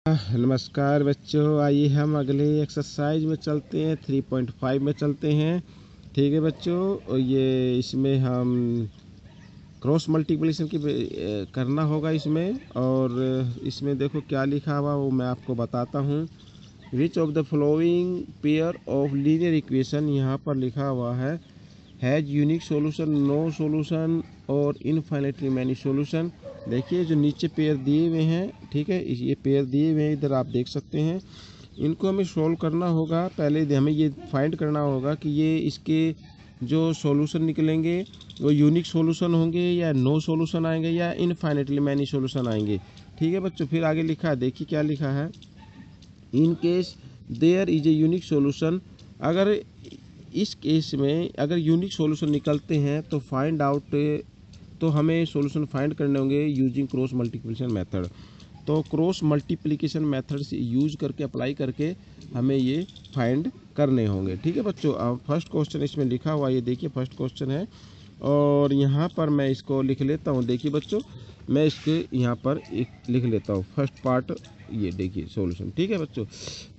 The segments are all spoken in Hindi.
नमस्कार बच्चों, आइए हम अगले एक्सरसाइज में चलते हैं। 3.5 में चलते हैं। ठीक है बच्चों, और ये इसमें हम क्रॉस मल्टीप्लिकेशन की करना होगा इसमें। और इसमें देखो क्या लिखा हुआ वो मैं आपको बताता हूँ। Which of the following pair of linear equation, यहाँ पर लिखा हुआ है has unique solution, no solution और इनफाइनाइटली मैनी सॉल्यूशन। देखिए जो नीचे पेयर दिए हुए हैं, ठीक है, ये पेयर दिए हुए हैं, इधर आप देख सकते हैं। इनको हमें सोल्व करना होगा। पहले हमें ये फाइंड करना होगा कि ये इसके जो सॉल्यूशन निकलेंगे वो यूनिक सॉल्यूशन होंगे या नो सॉल्यूशन आएंगे या इनफाइनाइटली मैनी सॉल्यूशन आएंगे। ठीक है बच्चों, फिर आगे लिखा है, देखिए क्या लिखा है। In case there is a unique solution, अगर इस केस में अगर यूनिक सॉल्यूशन निकलते हैं तो फाइंड आउट, तो हमें सॉल्यूशन फाइंड करने होंगे यूजिंग क्रॉस मल्टीप्लिकेशन मेथड। तो क्रॉस मल्टीप्लिकेशन मेथड से यूज करके अप्लाई करके हमें ये फाइंड करने होंगे। ठीक है बच्चों, अब फर्स्ट क्वेश्चन इसमें लिखा हुआ, ये देखिए फर्स्ट क्वेश्चन है और यहाँ पर मैं इसको लिख लेता हूँ। देखिए बच्चों, मैं इसके यहाँ पर एक लिख लेता हूँ फर्स्ट पार्ट, ये देखिए सॉल्यूशन। ठीक है बच्चों,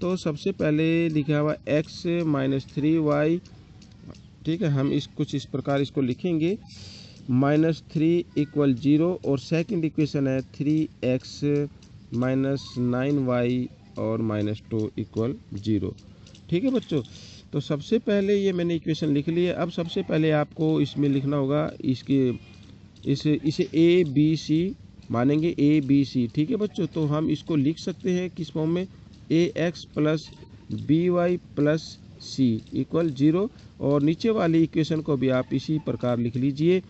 तो सबसे पहले लिखा हुआ x - 3y। ठीक है, हम कुछ इस प्रकार इसको लिखेंगे, -3 = 0 और सेकंड इक्वेशन है 3x - 9y और -2 = 0। ठीक है बच्चों, तो सबसे पहले ये मैंने इक्वेशन लिख ली है। अब सबसे पहले आपको इसमें लिखना होगा इसे ए बी सी मानेंगे, ए बी सी। ठीक है बच्चों, तो हम इसको लिख सकते हैं किस फॉर्म में, ax + by + c = 0। और नीचे वाली इक्वेशन को भी आप इसी प्रकार लिख लीजिए,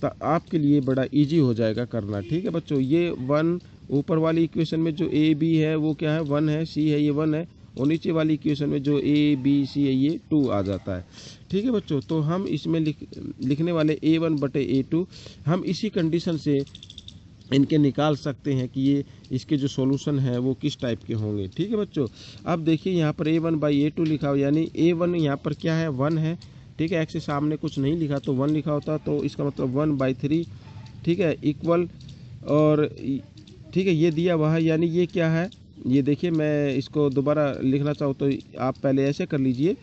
तो आपके लिए बड़ा इजी हो जाएगा करना। ठीक है बच्चों, ये 1 ऊपर वाली इक्वेशन में जो ए बी है वो क्या है, 1 है, सी है, ये 1 है, और नीचे वाली इक्वेशन में जो ए बी सी है ये 2 आ जाता है। ठीक है बच्चों, तो हम इसमें लिखने वाले a1/a2, हम इसी कंडीशन से इनके निकाल सकते हैं कि ये इसके जो सॉल्यूशन है वो किस टाइप के होंगे। ठीक है बच्चों, अब देखिए यहाँ पर a1/a2 लिखा हो, यानी a1 यहाँ पर क्या है, 1 है। ठीक है, x के सामने कुछ नहीं लिखा तो 1 लिखा होता, तो इसका मतलब 1/3। ठीक है, इक्वल, और ठीक है ये दिया हुआ है, यानी ये क्या है, ये देखिए मैं इसको दोबारा लिखना चाहूँ तो आप पहले ऐसे कर लीजिए,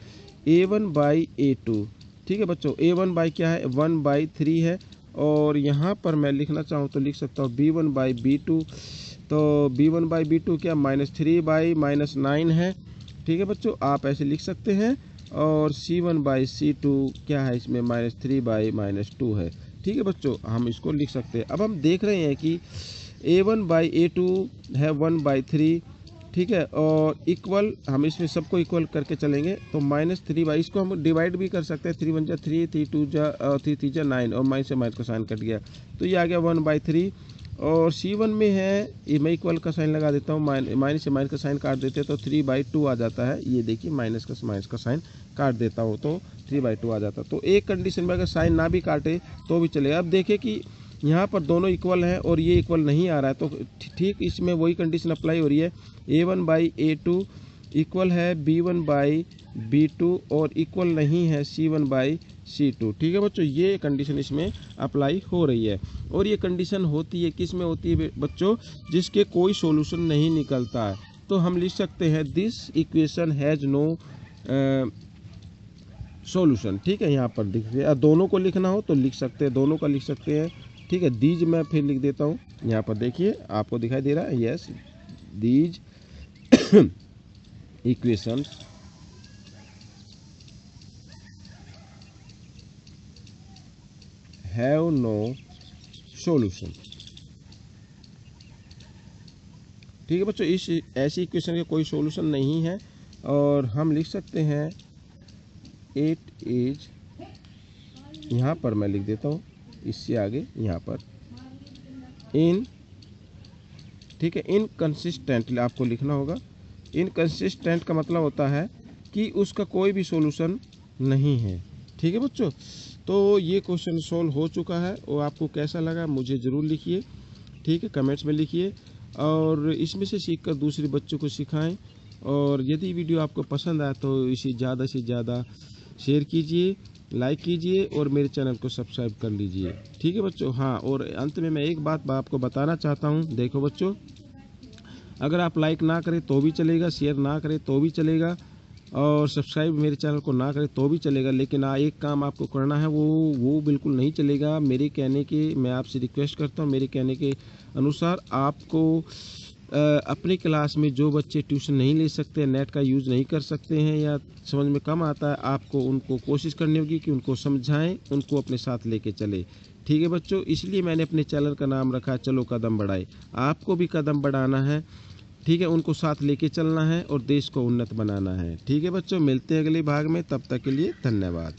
a1/a2। ठीक है बच्चों, a1 क्या है, 1/3 है, और यहाँ पर मैं लिखना चाहूँ तो लिख सकता हूँ b1/b2। तो b1/b2 क्या, -3/-9 है। ठीक है बच्चों, आप ऐसे लिख सकते हैं, और c1/c2 क्या है, इसमें -3/-2 है। ठीक है बच्चों, हम इसको लिख सकते हैं। अब हम देख रहे हैं कि a1/a2 है 1/3। ठीक है, और इक्वल, हम इसमें सबको इक्वल करके चलेंगे तो -3/, इसको हम डिवाइड भी कर सकते हैं, 3 × 1 = 3, 3 × 2 = 3, 3 × 9, और माइनस से माइनस का साइन कट गया, तो ये आ गया 1/3। और C1 में है, ये मैं इक्वल का साइन लगा देता हूँ, माइनस से माइनस का साइन काट देते हैं तो 3/2 आ जाता है। ये देखिए माइनस का साइन काट देता हूँ तो 3/2 आ जाता है। तो एक कंडीशन में अगर साइन ना भी काटे तो भी चलेगा। अब देखें कि यहाँ पर दोनों इक्वल हैं और ये इक्वल नहीं आ रहा है, तो ठीक इसमें वही कंडीशन अप्लाई हो रही है, a1/a2 इक्वल है b1/b2 और इक्वल नहीं है c1/c2। ठीक है बच्चों, ये कंडीशन इसमें अप्लाई हो रही है। और ये कंडीशन होती है किस में होती है बच्चों, जिसके कोई सॉल्यूशन नहीं निकलता है। तो हम लिख सकते हैं this equation has no solution. ठीक है, यहाँ पर देखिए, दोनों को लिखना हो तो लिख सकते हैं, दोनों का लिख सकते हैं। ठीक है, दीज मैं फिर लिख देता हूँ, यहाँ पर देखिए आपको दिखाई दे रहा है, yes these equations have no solution. ठीक है बच्चों, इस ऐसी इक्वेशन के कोई सॉल्यूशन नहीं है, और हम लिख सकते हैं इट इज, यहाँ पर मैं लिख देता हूँ इससे आगे, यहाँ पर इन, ठीक है, इनकंसिस्टेंटली आपको लिखना होगा। इनकंसिस्टेंट का मतलब होता है कि उसका कोई भी सॉल्यूशन नहीं है। ठीक है बच्चों, तो ये क्वेश्चन सॉल्व हो चुका है, और आपको कैसा लगा मुझे ज़रूर लिखिए। ठीक है, कमेंट्स में लिखिए, और इसमें से सीखकर दूसरे बच्चों को सिखाएं। और यदि वीडियो आपको पसंद आए तो इसे ज़्यादा से ज़्यादा शेयर कीजिए, लाइक कीजिए, और मेरे चैनल को सब्सक्राइब कर लीजिए। ठीक है बच्चों, हाँ, और अंत में मैं एक बात आपको बताना चाहता हूँ। देखो बच्चों, अगर आप लाइक ना करें तो भी चलेगा, शेयर ना करें तो भी चलेगा, और सब्सक्राइब मेरे चैनल को ना करें तो भी चलेगा, लेकिन एक काम आपको करना है, वो बिल्कुल नहीं चलेगा। मेरे कहने के, मैं आपसे रिक्वेस्ट करता हूँ, मेरे कहने के अनुसार आपको अपनी क्लास में जो बच्चे ट्यूशन नहीं ले सकते, नेट का यूज़ नहीं कर सकते हैं या समझ में कम आता है, आपको उनको कोशिश करनी होगी कि उनको समझाएं, उनको अपने साथ लेके चले। ठीक है बच्चों, इसलिए मैंने अपने चैनल का नाम रखा चलो कदम बढ़ाए। आपको भी कदम बढ़ाना है, ठीक है, उनको साथ लेके चलना है और देश को उन्नत बनाना है। ठीक है बच्चों, मिलते हैं अगले भाग में, तब तक के लिए धन्यवाद।